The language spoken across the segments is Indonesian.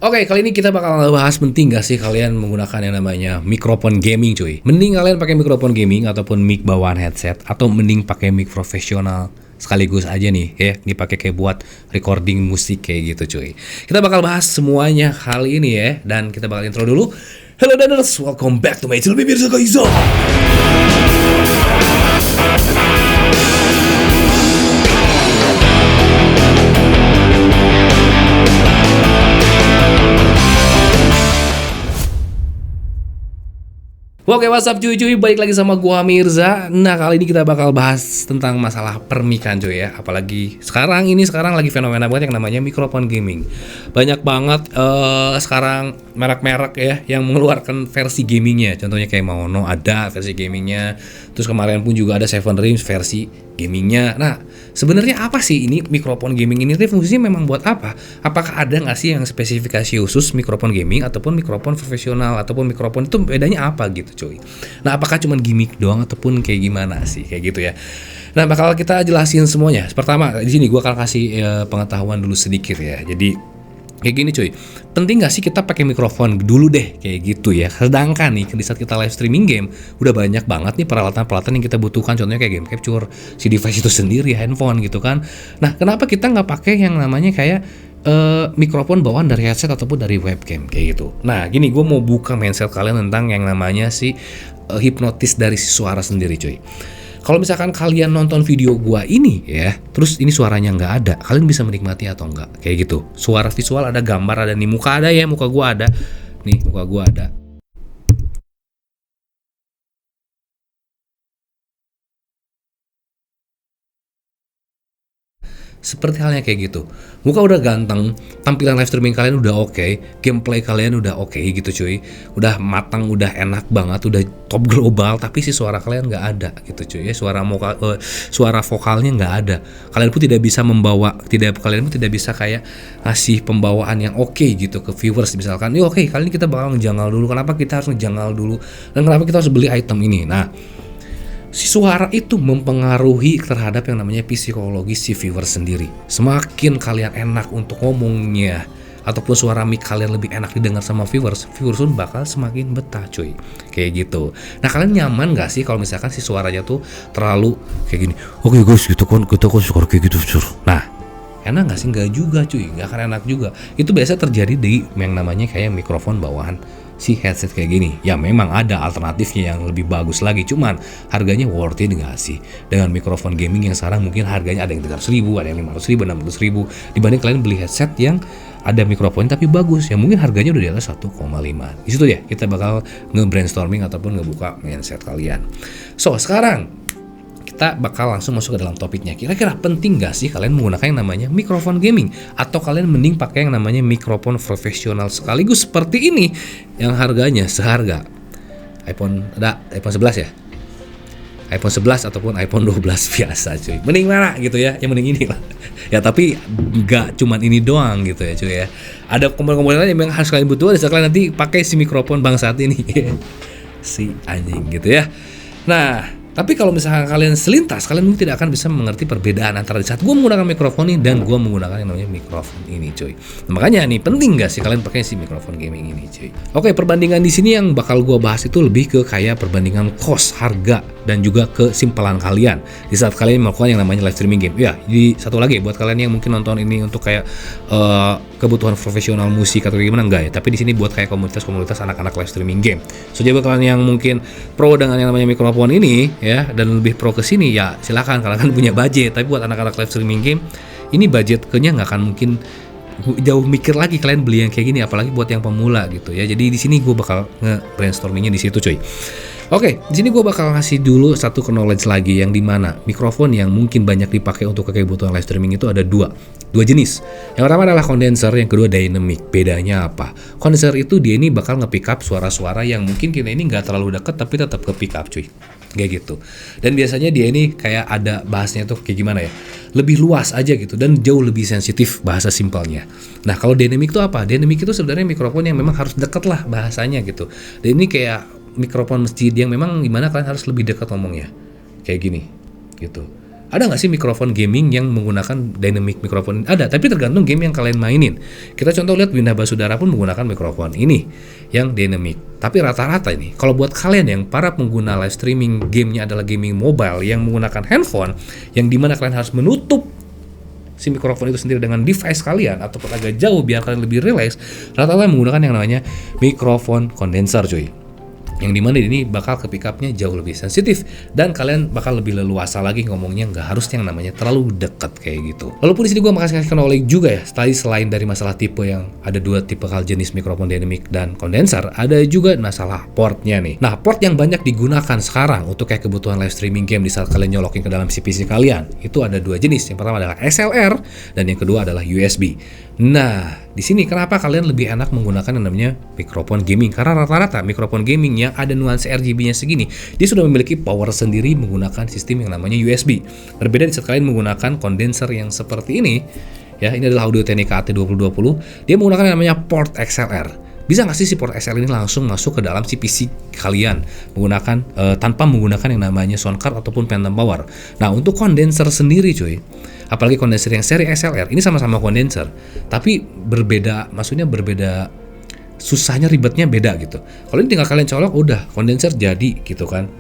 Oke, kali ini kita bakal bahas penting gak sih kalian menggunakan yang namanya mikrofon gaming cuy. Mending kalian pakai mikrofon gaming ataupun mic bawaan headset, atau mending pakai mic profesional sekaligus aja nih ya, dipakai kayak buat recording musik kayak gitu cuy. Kita bakal bahas semuanya kali ini ya, dan kita bakal intro dulu. Hello Daners, welcome back to my channel Bibir Sekaizo. Oke, what's up cuy-cuy, balik lagi sama gua Mirza. Nah, kali ini kita bakal bahas tentang masalah permikan cuy ya. Apalagi sekarang lagi fenomena banget yang namanya mikrofon gaming. Banyak banget sekarang merek-merek ya yang mengeluarkan versi gamingnya. Contohnya kayak Maono ada versi gamingnya. Terus kemarin pun juga ada Seven Dreams versi gamingnya. Nah, sebenarnya apa sih ini mikrofon gaming ini? Fungsinya memang buat apa? Apakah ada nggak sih yang spesifikasi khusus mikrofon gaming ataupun mikrofon profesional ataupun mikrofon itu bedanya apa gitu cuy? Nah, apakah cuma gimmick doang ataupun kayak gimana sih kayak gitu ya? Nah, bakal kita jelasin semuanya. Pertama, di sini gue akan kasih pengetahuan dulu sedikit ya. Jadi kayak gini cuy, penting gak sih kita pakai mikrofon dulu deh kayak gitu ya. Sedangkan nih di saat kita live streaming game udah banyak banget nih peralatan-peralatan yang kita butuhkan, contohnya kayak game capture, si device itu sendiri, handphone gitu kan. Nah, kenapa kita nggak pakai yang namanya kayak mikrofon bawaan dari headset ataupun dari webcam kayak gitu. Nah, gini, gue mau buka mindset kalian tentang yang namanya si hipnotis dari si suara sendiri cuy. Kalau misalkan kalian nonton video gua ini ya, terus ini suaranya nggak ada, kalian bisa menikmati atau enggak? Kayak gitu. Suara visual ada, gambar ada, nih muka ada ya, muka gua ada. Nih, muka gua ada. Seperti halnya kayak gitu. Muka udah ganteng, tampilan live streaming kalian udah oke, gameplay kalian udah oke gitu cuy. Udah matang, udah enak banget, udah top global, tapi si suara kalian nggak ada gitu cuy ya. Suara vokalnya nggak ada. Kalian pun tidak bisa kalian pun tidak bisa kayak ngasih pembawaan yang oke gitu ke viewers misalkan. Oke, kali ini kita bakal ngejanggal dulu. Kenapa kita harus ngejanggal dulu? Dan kenapa kita harus beli item ini? Nah, si suara itu mempengaruhi terhadap yang namanya psikologis si viewer sendiri. Semakin kalian enak untuk ngomongnya ataupun suara mic kalian lebih enak didengar sama viewers pun bakal semakin betah cuy. Kayak gitu. Nah, kalian nyaman gak sih kalau misalkan si suaranya tuh terlalu kayak gini? Oke guys, kita kan suara kayak gitu. Nah, enak gak sih? Nggak juga cuy, nggak akan enak juga. Itu biasa terjadi di yang namanya kayak mikrofon bawaan si headset kayak gini. Ya memang ada alternatifnya yang lebih bagus lagi, cuman harganya worth it gak sih? Dengan mikrofon gaming yang sekarang mungkin harganya ada yang 300.000, ada yang 500.000, 60.000, dibanding kalian beli headset yang ada mikrofon tapi bagus, yang mungkin harganya udah di atas 1,5. Di situ ya kita bakal nge-brainstorming ataupun ngebuka mindset kalian. So, sekarang kita bakal langsung masuk ke dalam topiknya. Kira-kira penting gak sih kalian menggunakan yang namanya mikrofon gaming? Atau kalian mending pakai yang namanya mikrofon profesional sekaligus seperti ini yang harganya seharga iPhone 11 ya? iPhone 11 ataupun iPhone 12 biasa cuy. Mending mana gitu ya? Yang mending ini lah. Ya tapi gak cuman ini doang gitu ya cuy ya. Ada komponen-komponen lain yang memang harus kalian butuh. Ada kalian nanti pakai si mikrofon bang saat ini. Si anjing gitu ya. Nah, tapi kalau misalkan kalian selintas, kalian mungkin tidak akan bisa mengerti perbedaan antara di saat gue menggunakan mikrofon ini dan gue menggunakan yang namanya mikrofon ini cuy. Nah, makanya nih penting gak sih kalian pakai si mikrofon gaming ini cuy. Oke, perbandingan di sini yang bakal gue bahas itu lebih ke kayak perbandingan cost, harga, dan juga kesimpelan kalian di saat kalian melakukan yang namanya live streaming game. Ya, di satu lagi buat kalian yang mungkin nonton ini untuk kayak kebutuhan profesional musik atau gimana, enggak ya. Tapi di sini buat kayak komunitas anak-anak live streaming game. So, jadi buat kalian yang mungkin pro dengan yang namanya mikrofon ini ya, dan lebih pro ke sini ya silakan, kalian kan punya budget. Tapi buat anak-anak live streaming game ini budgetnya nggak akan mungkin jauh mikir lagi kalian beli yang kayak gini, apalagi buat yang pemula gitu ya. Jadi di sini gue bakal nge-brainstormingnya di situ cuy. Oke, di sini gue bakal ngasih dulu satu knowledge lagi yang dimana mikrofon yang mungkin banyak dipakai untuk kebutuhan live streaming itu ada dua jenis. Yang pertama adalah condenser, yang kedua dynamic. Bedanya apa? Condenser itu dia ini bakal nge-pick up suara-suara yang mungkin kita ini nggak terlalu deket tapi tetap ke-pick up cuy. Kayak gitu. Dan biasanya dia ini kayak ada bahasanya tuh kayak gimana ya? Lebih luas aja gitu dan jauh lebih sensitif bahasa simpelnya. Nah, kalau dynamic itu apa? Dynamic itu sebenarnya mikrofon yang memang harus deket lah bahasanya gitu. Dan ini kayak mikrofon masjid yang memang gimana kalian harus lebih dekat ngomongnya. Kayak gini gitu. Ada nggak sih mikrofon gaming yang menggunakan dynamic mikrofon? Ada, tapi tergantung game yang kalian mainin. Kita contoh lihat Winda Basudara pun menggunakan mikrofon ini yang dynamic. Tapi rata-rata ini, kalau buat kalian yang para pengguna live streaming gamenya adalah gaming mobile yang menggunakan handphone, yang dimana kalian harus menutup si mikrofon itu sendiri dengan device kalian ataupun agak jauh biar kalian lebih relax, rata-rata menggunakan yang namanya mikrofon kondenser, cuy. Yang dimana ini bakal ke pick up-nya jauh lebih sensitif dan kalian bakal lebih leluasa lagi ngomongnya, nggak harus yang namanya terlalu dekat kayak gitu. Walaupun di sini gue makasih knowledge juga ya, selain dari masalah tipe yang ada dua tipe jenis mikrofon dynamic dan kondenser, ada juga masalah portnya nih. Nah, port yang banyak digunakan sekarang untuk kayak kebutuhan live streaming game di saat kalian nyolokin ke dalam PC kalian, itu ada dua jenis. Yang pertama adalah XLR dan yang kedua adalah USB. Nah, di sini kenapa kalian lebih enak menggunakan yang namanya mikrofon gaming? Karena rata-rata mikrofon gaming yang ada nuansa RGB-nya segini, dia sudah memiliki power sendiri menggunakan sistem yang namanya USB. Berbeda di saat kalian menggunakan kondenser yang seperti ini, ya, ini adalah Audio-Technica AT2020, dia menggunakan yang namanya port XLR. Bisa nggak sih si port XLR ini langsung masuk ke dalam si PC kalian menggunakan tanpa menggunakan yang namanya sound card ataupun phantom power? Nah, untuk kondenser sendiri, cuy, apalagi kondenser yang seri XLR, ini sama-sama kondenser, tapi berbeda, maksudnya berbeda, susahnya, ribetnya beda gitu. Kalau ini tinggal kalian colok, udah kondenser jadi gitu kan.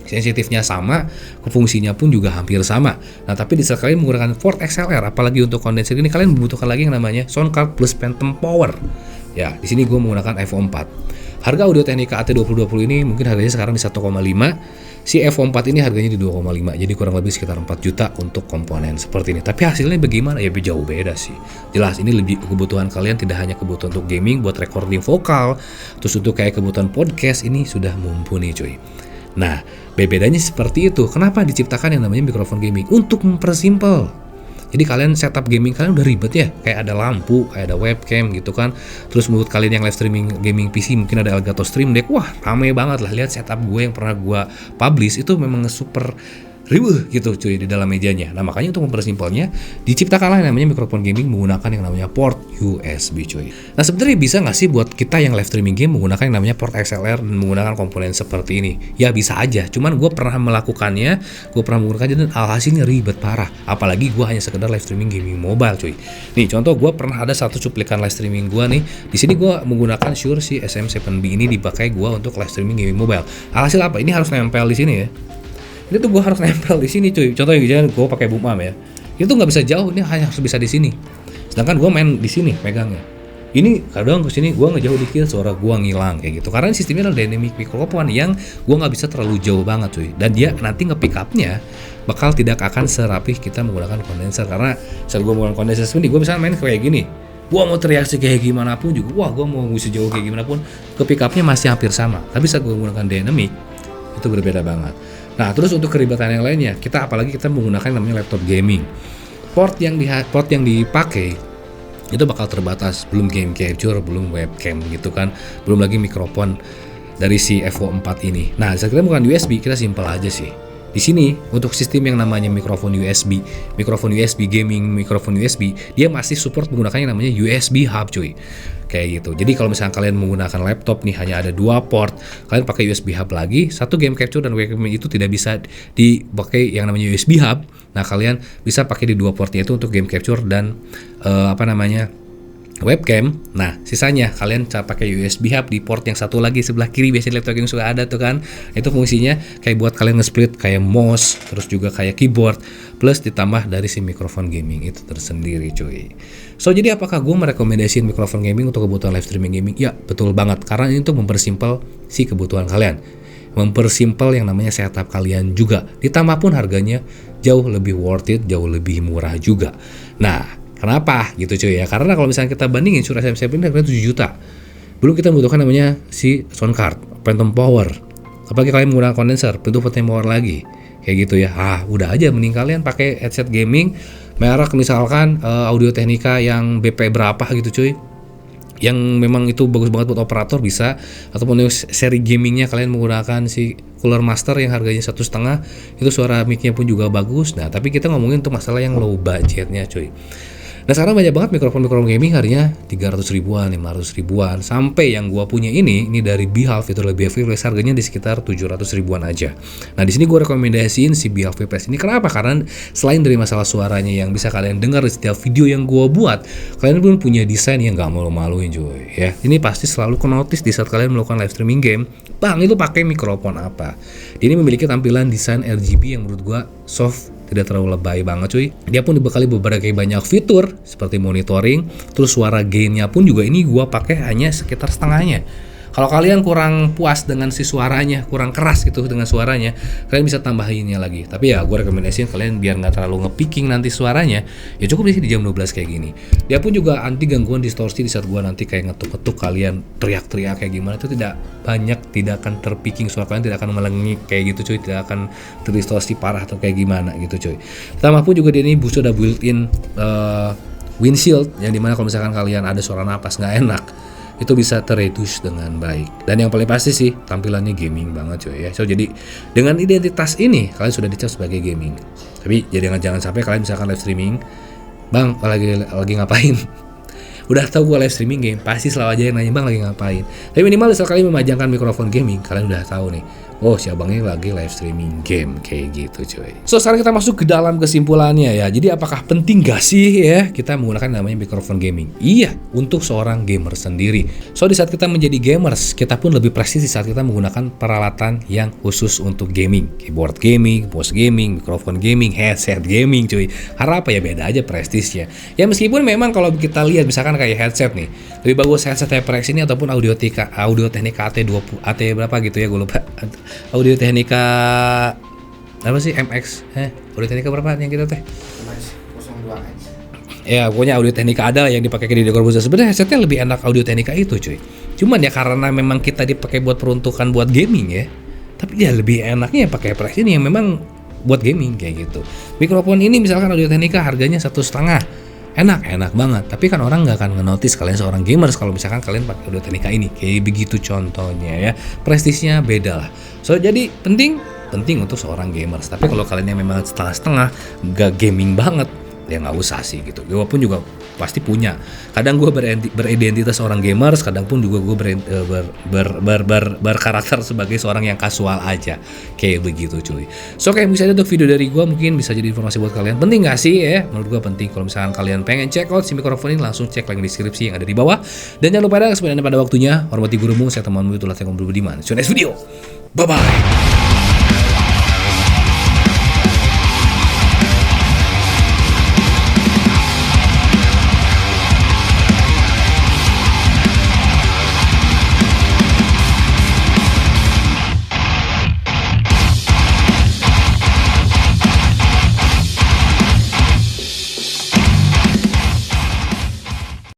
Sensitifnya sama, fungsinya pun juga hampir sama. Nah, tapi di saat kalian menggunakan port XLR, apalagi untuk kondenser ini, kalian membutuhkan lagi yang namanya sound card plus phantom power. Ya, di sini gue menggunakan Evo 4. Harga Audio-Technica AT2020 ini mungkin harganya sekarang di 1,5. Si Evo 4 ini harganya di 2,5. Jadi kurang lebih sekitar 4 juta untuk komponen seperti ini. Tapi hasilnya bagaimana? Ya jauh beda sih. Jelas ini lebih kebutuhan kalian, tidak hanya kebutuhan untuk gaming, buat recording vokal, terus untuk kayak kebutuhan podcast, ini sudah mumpuni, cuy. Nah, bedanya seperti itu. Kenapa diciptakan yang namanya mikrofon gaming? Untuk mempersimpel. Jadi kalian setup gaming kalian udah ribet ya, kayak ada lampu, kayak ada webcam gitu kan. Terus menurut kalian yang live streaming gaming PC mungkin ada Elgato Stream Deck, wah rame banget lah. Lihat setup gue yang pernah gue publish itu memang super riuh gitu cuy di dalam mejanya. Nah, makanya untuk mempersimpelnya diciptakanlah yang namanya mikrofon gaming menggunakan yang namanya port USB, cuy. Nah, sebenarnya bisa nggak sih buat kita yang live streaming game menggunakan yang namanya port XLR dan menggunakan komponen seperti ini? Ya bisa aja, cuman gue pernah melakukannya, gue pernah menggunakannya dan alhasilnya ribet parah. Apalagi gue hanya sekedar live streaming gaming mobile, cuy. Nih contoh, gue pernah ada satu cuplikan live streaming gue nih. Di sini gue menggunakan Shure si SM7B ini dipakai gue untuk live streaming gaming mobile. Alhasil apa? Ini harus nempel di sini ya. Ini tuh gue harus nempel di sini, cuy. Contohnya jangan gue pakai boom arm ya. Itu tuh nggak bisa jauh, ini hanya harus bisa di sini. Sedangkan gue main di sini pegangnya. Ini kadang ke sini gue ngejauh dikit, suara gue ngilang kayak gitu. Karena sistemnya adalah dynamic microphone yang gue nggak bisa terlalu jauh banget, cuy. Dan dia nanti nge-pick up-nya bakal tidak akan serapih kita menggunakan kondenser. Karena saat gue menggunakan kondenser ini, gue bisa main kayak gini. Gue mau teriaksi kayak gimana pun juga, wah gue mau ngusir jauh kayak gimana pun, ke pick up-nya masih hampir sama. Tapi saat gue menggunakan dynamic, itu berbeda banget. Nah, terus untuk keribatan yang lainnya, apalagi kita menggunakan namanya laptop gaming. Port yang dipakai itu bakal terbatas, belum game capture, belum webcam gitu kan, belum lagi mikrofon dari si Evo 4 ini. Nah, saat kita menggunakan USB, kita simpel aja sih. Di sini untuk sistem yang namanya mikrofon USB gaming, mikrofon USB, dia masih support menggunakan yang namanya USB hub, cuy. Kayak gitu. Jadi kalau misalnya kalian menggunakan laptop nih hanya ada 2 port, kalian pakai USB hub lagi, satu game capture dan webcam itu tidak bisa dipakai yang namanya USB hub. Nah, kalian bisa pakai di 2 portnya itu untuk game capture dan webcam. Nah, sisanya kalian pakai USB hub di port yang satu lagi sebelah kiri, biasanya laptop yang suka ada tuh kan. Itu fungsinya kayak buat kalian nge-split kayak mouse, terus juga kayak keyboard, plus ditambah dari si mikrofon gaming itu tersendiri, cuy. So, jadi apakah gue merekomendasikan mikrofon gaming untuk kebutuhan live streaming gaming? Ya, betul banget, karena ini untuk mempersimpel si kebutuhan kalian, mempersimpel yang namanya setup kalian juga. Ditambah pun harganya jauh lebih worth it, jauh lebih murah juga. Nah, kenapa gitu cuy ya? Karena kalau misalnya kita bandingin Shure SM7 ini harganya 7 juta. Belum kita membutuhkan namanya si sound card, phantom power. Apalagi kalian menggunakan kondenser, tentu phantom power lagi. Kayak gitu ya. Udah aja mending kalian pakai headset gaming merek misalkan Audio-Technica yang BP berapa gitu cuy. Yang memang itu bagus banget buat operator bisa, ataupun seri gamingnya kalian menggunakan si Cooler Master yang harganya 1,5, itu suara mic-nya pun juga bagus. Nah, tapi kita ngomongin untuk masalah yang low budgetnya cuy. Nah sekarang banyak banget mikrofon gaming harganya 300 ribuan, 500 ribuan, sampai yang gua punya ini dari Behave itu lebih VPS harganya di sekitar 700 ribuan aja. Nah di sini gua rekomendasiin si Behave VPS ini. Kenapa? Karena selain dari masalah suaranya yang bisa kalian dengar di setiap video yang gua buat, kalian pun punya desain yang gak malu-maluin cuy ya. Ini pasti selalu ke-notice di saat kalian melakukan live streaming game. Bang, itu pakai mikrofon apa? Dia ini memiliki tampilan desain RGB yang menurut gua soft, tidak terlalu lebay banget cuy. Dia pun dibekali beberapa banyak fitur seperti monitoring, terus suara gainnya pun juga ini gua pakai hanya sekitar setengahnya. Kalau kalian kurang puas dengan si suaranya, kurang keras gitu dengan suaranya, kalian bisa tambahinnya lagi. Tapi ya gue rekomendasiin kalian biar nggak terlalu nge-picking nanti suaranya, ya cukup di jam 12 kayak gini. Dia pun juga anti gangguan distorsi di saat gue nanti kayak ngetuk-ngetuk kalian teriak-teriak kayak gimana, itu tidak akan terpicking, suara kalian tidak akan melengik kayak gitu cuy, tidak akan terdistorsi parah atau kayak gimana gitu cuy. Tambah pun juga dia ini sudah built-in windshield, yang dimana kalau misalkan kalian ada suara napas nggak enak, itu bisa terreduce dengan baik. Dan yang paling pasti sih tampilannya gaming banget cuy ya. So jadi dengan identitas ini kalian sudah dicap sebagai gaming. Tapi jadi jangan sampai kalian misalkan live streaming, bang lagi ngapain? Udah tahu gue live streaming game, pasti selalu aja yang nanya bang lagi ngapain. Tapi minimal setelah kalian memajangkan mikrofon gaming, kalian udah tahu nih, oh si abangnya lagi live streaming game kayak gitu cuy. So sekarang kita masuk ke dalam kesimpulannya ya. Jadi apakah penting gak sih ya kita menggunakan namanya mikrofon gaming? Iya, untuk seorang gamer sendiri. So di saat kita menjadi gamers, kita pun lebih presisi saat kita menggunakan peralatan yang khusus untuk gaming. Keyboard gaming, mouse gaming, mikrofon gaming, headset gaming cuy. Karena apa ya, beda aja prestisnya. Ya meskipun memang kalau kita lihat misalkan kayak headset nih, lebih bagus headset HyperX ini ataupun Audio Technica AT20 AT berapa gitu ya, gue lupa. Audio Technica apa sih MX? Audio Technica berapa yang kita teh? MX02X. Ya pokoknya Audio Technica ada yang dipakai di Corbusa. Sebenarnya headsetnya lebih enak Audio Technica itu cuy. Cuman ya karena memang kita dipakai buat peruntukan buat gaming ya. Tapi ya lebih enaknya pakai HyperX ini yang memang buat gaming kayak gitu. Mikrofon ini misalkan Audio Technica harganya 1,5. Enak banget, tapi kan orang nggak akan nge-notice kalian seorang gamers kalau misalkan kalian pakai Audio Technica ini, kayak begitu contohnya ya, prestisnya beda lah. So jadi penting untuk seorang gamers, tapi kalau kalian yang memang setengah-setengah, nggak gaming banget, ya nggak usah sih gitu. Gue pun juga pasti punya. Kadang gue beridentitas seorang gamers, kadang pun juga gue berkarakter sebagai seorang yang kasual aja, kayak begitu cuy. So kayak misalnya untuk video dari gue mungkin bisa jadi informasi buat kalian. Penting gak sih ya? Menurut gue penting. Kalau misalkan kalian pengen check out si mikrofon ini, langsung cek link deskripsi yang ada di bawah. Dan jangan lupa sebenarnya pada waktunya hormati gurumu, saya temanmu itulah Teguh Budiman. See you next video. Bye bye.